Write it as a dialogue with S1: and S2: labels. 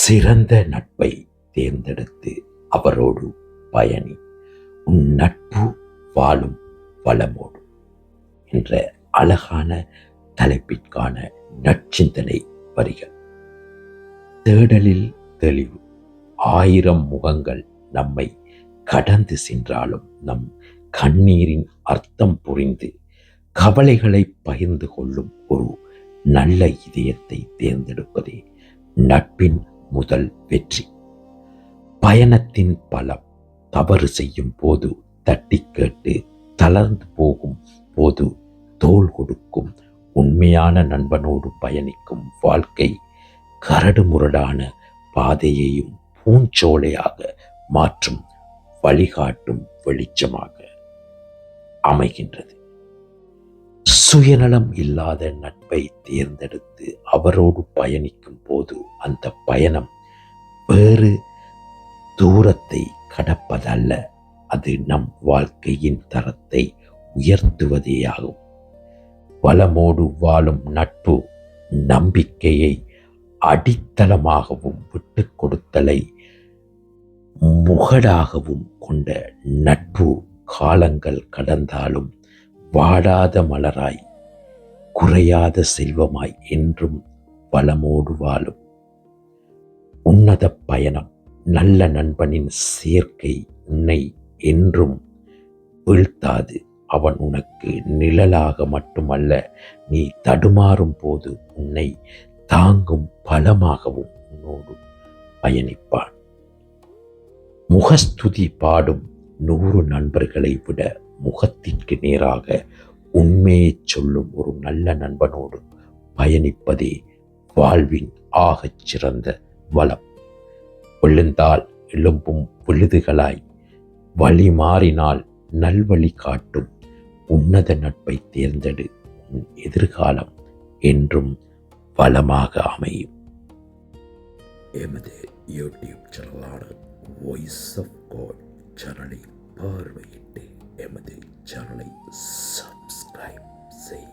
S1: சிறந்த நட்பை தேர்ந்தெடுத்து அவரோடு பயணி. உன் நட்பு வாழும் வளமோடு என்ற அழகான தலைப்பிற்கான நற்சிந்தனை வரிகள். தேடலில் தெளிவு. 1000 முகங்கள் நம்மை கடந்து சென்றாலும் நம் கண்ணீரின் அர்த்தம் புரிந்து கவலைகளை பகிர்ந்து கொள்ளும் ஒரு நல்ல இதயத்தை தேர்ந்தெடுப்பதே நட்பின் முதல் வெற்றி. பயணத்தின் பலம். தவறு செய்யும் போது தட்டி கேட்டு தளர்ந்து போகும் போது தோள் கொடுக்கும் உண்மையான நண்பனோடு பயணிக்கும் வாழ்க்கை கரடுமுரடான பாதையையும் பூஞ்சோலையாக மாற்றும் வழிகாட்டும் வெளிச்சமாக அமைகின்றது. சுயநலம் இல்லாத நட்பை தேர்ந்தெடுத்து அவரோடு பயணிக்கும் போது அந்த பயணம் வேறு தூரத்தை கடப்பதல்ல, அது நம் வாழ்க்கையின் தரத்தை உயர்த்துவதேயாகும். வளமோடு வாழும் நட்பு நம்பிக்கையை அடித்தளமாகவும் விட்டு கொடுத்தலை முகடாகவும் கொண்ட நட்பு காலங்கள் கடந்தாலும் வாடாத மலராய் குறையாத செல்வமாய் என்றும் வளமோடு வாழும். உன்னத பயணம். நல்ல நண்பனின் சேர்க்கை உன்னை என்றும் வீழ்த்தாது. அவன் உனக்கு நிழலாக மட்டுமல்ல, நீ தடுமாறும் போது உன்னை தாங்கும் பலமாகவும் உன்னோடு பயணிப்பான். முகஸ்துதி பாடும் 100 நண்பர்களை விட முகத்திற்கு நேராக உண்மையை சொல்லும் ஒரு நல்ல நண்பனோடு பயணிப்பதே வாழ்வின் ஆகச் சிறந்த வளம். விழுந்தால் எழும்பும் விழுதுகளாய் வழி மாறினால் நல்வழி காட்டும் உன்னத நட்பை தேர்ந்தெடு. உன் எதிர்காலம் என்றும் வளமாக அமையும். எமது யூடியூப் சேனலான வாய்ஸ் ஆஃப் காட் சேனலை பார்வையிட்டு எமது சேனலை சப்ஸ்கிரைப் செய்.